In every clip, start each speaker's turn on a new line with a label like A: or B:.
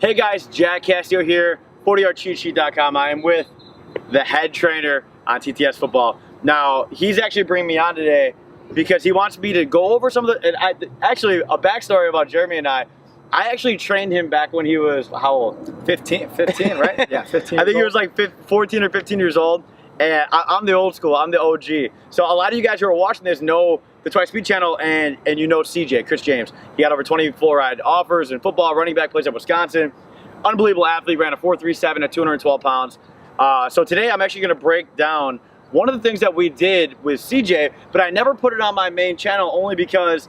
A: Hey guys, Jack Castillo here, 40yardcheatsheet.com. I am with the head trainer on TTS football. Now, he's actually bringing me on today because he wants me to go over some of the, actually a backstory about Jeremy and I actually trained him back when he was, how old? 15, right? Yeah, 15. I think he was like 14 or 15 years old. And I'm the old school, I'm the OG. So a lot of you guys who are watching this know the TwiceTheSpeed channel and you know CJ, Chris James. He had over 20 full-ride offers in football, running back, plays at Wisconsin. Unbelievable athlete, ran a 4.37 at 212 pounds. So today I'm actually gonna break down one of the things that we did with CJ, but I never put it on my main channel only because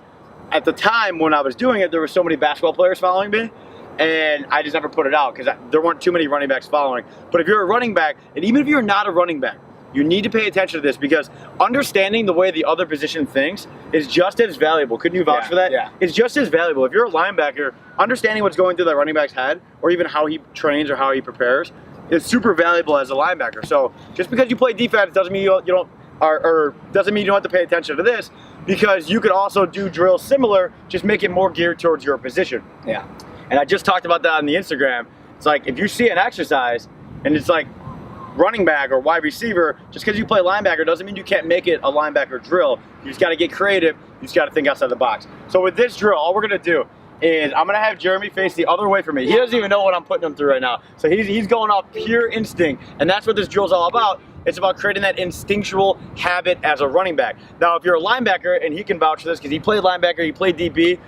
A: at the time when I was doing it, there were so many basketball players following me, and I just never put it out because there weren't too many running backs following. But if you're a running back, and even if you're not a running back, you need to pay attention to this because understanding the way the other position thinks is just as valuable. Couldn't you vouch for that?
B: Yeah.
A: It's just as valuable. If you're a linebacker, understanding what's going through that running back's head or even how he trains or how he prepares is super valuable as a linebacker. So just because you play defense doesn't mean you don't, or doesn't mean you don't have to pay attention to this, because you could also do drills similar, just make it more geared towards your position.
B: Yeah.
A: And I just talked about that on the Instagram. It's like if you see an exercise and it's like running back or wide receiver, just because you play linebacker doesn't mean you can't make it a linebacker drill. You just got to get creative. You just got to think outside the box. So with this drill, all we're going to do is I'm going to have Jeremy face the other way from me. He doesn't even know what I'm putting him through right now. So he's going off pure instinct, and that's what this drill is all about. It's about creating that instinctual habit as a running back. Now, if you're a linebacker, and he can vouch for this because he played linebacker, he played DB,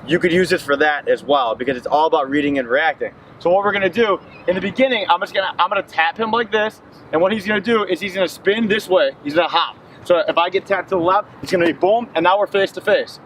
A: you could use this for that as well because it's all about reading and reacting. So what we're gonna do in the beginning, I'm gonna tap him like this, and what he's gonna do is he's gonna spin this way. He's gonna hop. So if I get tapped to the left, it's gonna be boom, and now we're face to face.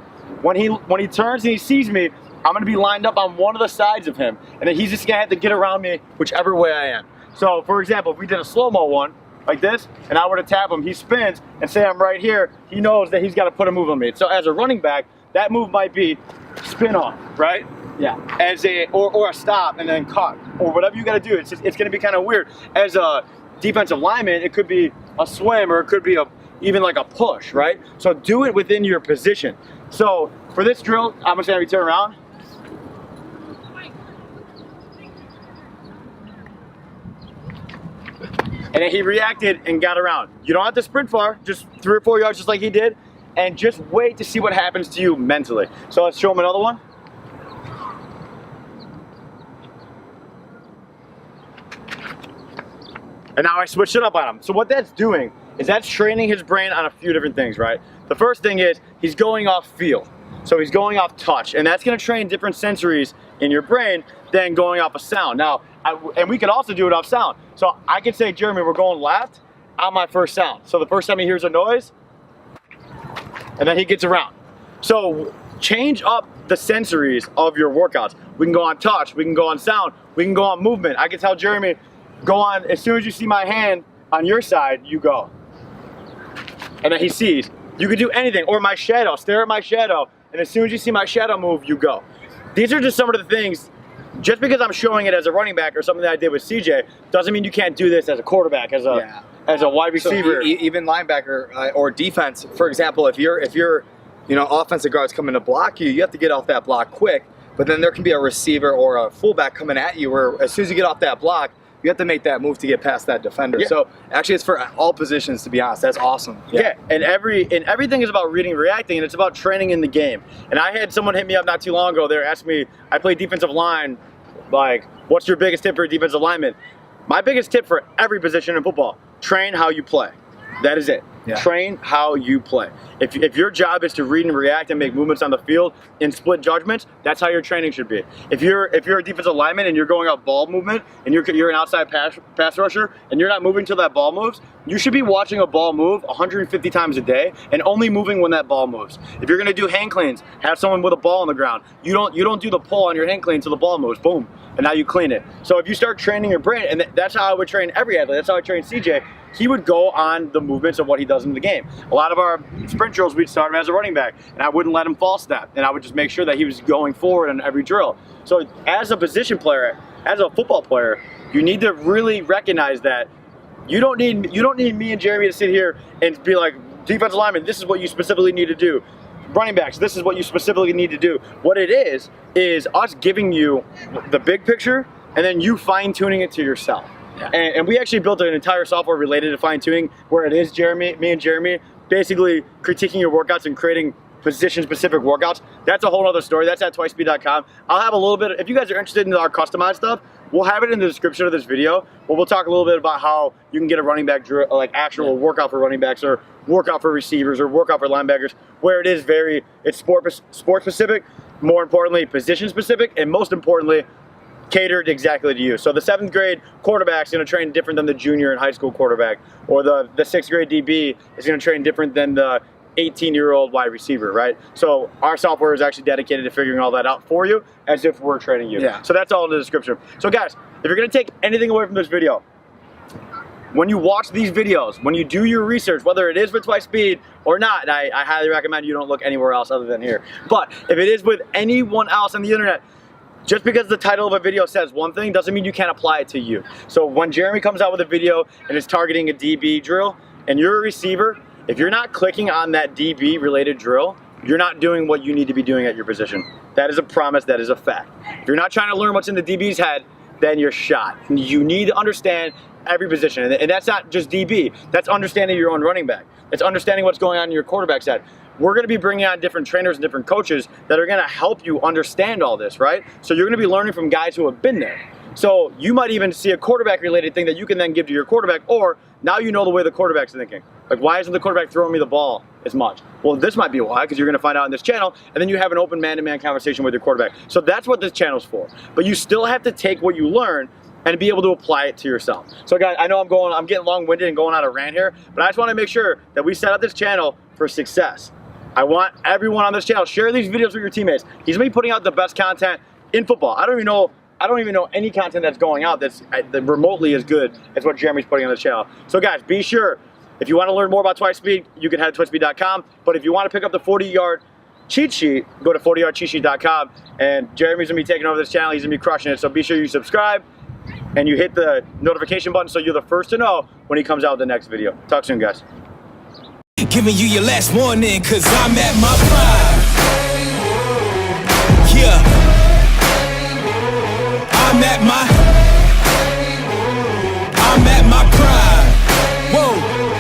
A: When he turns and he sees me, I'm gonna be lined up on one of the sides of him, and then he's just gonna have to get around me whichever way I am. So for example, if we did a slow-mo one like this, and I were to tap him, he spins, and say I'm right here, he knows that he's got to put a move on me. So as a running back, that move might be spin off, right? Yeah. As or a stop and then cut or whatever you got to do. It's going to be kind of weird. As a defensive lineman, it could be a swim or it could be even like a push, right? So do it within your position. So for this drill, I'm just going to turn around. And then he reacted and got around. You don't have to sprint far, just 3 or 4 yards just like he did, and just wait to see what happens to you mentally. So let's show him another one. And now I switched it up on him. So what that's doing is that's training his brain on a few different things, right? The first thing is he's going off feel. So he's going off touch, and that's gonna train different sensories in your brain than going off a sound. Now, and we could also do it off sound. So I could say, Jeremy, we're going left on my first sound. So the first time he hears a noise, and then he gets around. So change up the sensories of your workouts. We can go on touch, we can go on sound, we can go on movement. I can tell Jeremy, go on, as soon as you see my hand on your side, you go. And then he sees. You could do anything, or my shadow, stare at my shadow, and as soon as you see my shadow move, you go. These are just some of the things. Just because I'm showing it as a running back or something that I did with CJ doesn't mean you can't do this as a quarterback, as a wide receiver.
B: So even linebacker or defense, for example, if you're offensive guards coming to block you, you have to get off that block quick. But then there can be a receiver or a fullback coming at you where as soon as you get off that block, you have to make that move to get past that defender. Yeah. So actually it's for all positions, to be honest. That's awesome.
A: Yeah, and everything is about reading and reacting, and it's about training in the game. And I had someone hit me up not too long ago. They were asking me, I play defensive line, like, what's your biggest tip for a defensive lineman? My biggest tip for every position in football, train how you play. That is it. Yeah. Train how you play. If your job is to read and react and make movements on the field in split judgments, that's how your training should be. If you're a defensive lineman and you're going off ball movement and you're an outside pass rusher and you're not moving till that ball moves, you should be watching a ball move 150 times a day and only moving when that ball moves. If you're gonna do hang cleans, have someone with a ball on the ground. You don't do the pull on your hang clean till the ball moves. Boom. And now you clean it. So if you start training your brain, and that's how I would train every athlete. That's how I trained CJ. He would go on the movements of what he does in the game. A lot of our sprint drills, we'd start him as a running back, and I wouldn't let him false step, and I would just make sure that he was going forward in every drill. So as a position player, as a football player, you need to really recognize that you don't need me and Jeremy to sit here and be like, defensive lineman, this is what you specifically need to do. running backs, this is what you specifically need to do. What it is us giving you the big picture and then you fine-tuning it to yourself. Yeah. And we actually built an entire software related to fine-tuning where it is me and Jeremy, basically critiquing your workouts and creating position-specific workouts. That's a whole other story. That's at TwiceTheSpeed.com. I'll have a little bit, if you guys are interested in our customized stuff, we'll have it in the description of this video, but we'll talk a little bit about how you can get a running back drill, like actual workout for running backs or workout for receivers or workout for linebackers, where it is it's sport-specific, more importantly, position-specific, and most importantly, catered exactly to you. So the 7th grade quarterback is going to train different than the junior and high school quarterback, or the 6th grade DB is going to train different than the 18-year-old wide receiver, right? So our software is actually dedicated to figuring all that out for you as if we're training you. Yeah. So that's all in the description. So guys, if you're going to take anything away from this video, when you watch these videos, when you do your research, whether it is with TwiceSpeed or not, and I highly recommend you don't look anywhere else other than here, but if it is with anyone else on the internet, just because the title of a video says one thing doesn't mean you can't apply it to you. So when Jeremy comes out with a video and is targeting a DB drill and you're a receiver, if you're not clicking on that DB related drill, you're not doing what you need to be doing at your position. That is a promise, that is a fact. If you're not trying to learn what's in the DB's head, then you're shot. You need to understand every position, and that's not just DB, that's understanding your own running back. It's understanding what's going on in your quarterback's head. We're gonna be bringing on different trainers and different coaches that are gonna help you understand all this, right? So you're gonna be learning from guys who have been there. So you might even see a quarterback related thing that you can then give to your quarterback, or now you know the way the quarterback's thinking. Like, why isn't the quarterback throwing me the ball as much? Well, this might be why, because you're gonna find out on this channel, and then you have an open man-to-man conversation with your quarterback. So that's what this channel's for. But you still have to take what you learn and be able to apply it to yourself. So guys, I know I'm getting long-winded and going on a rant here, but I just wanna make sure that we set up this channel for success. I want everyone on this channel, share these videos with your teammates. He's gonna be putting out the best content in football. I don't even know any content that's going out that's remotely as good as what Jeremy's putting on this channel. So guys, be sure, if you want to learn more about TwiceSpeed, you can head to TwiceSpeed.com. But if you want to pick up the 40-yard cheat sheet, go to 40yardcheatsheet.com. And Jeremy's gonna be taking over this channel. He's gonna be crushing it. So be sure you subscribe and you hit the notification button so you're the first to know when he comes out with the next video. Talk soon, guys.
C: Giving you your last warning, cause I'm at my prime.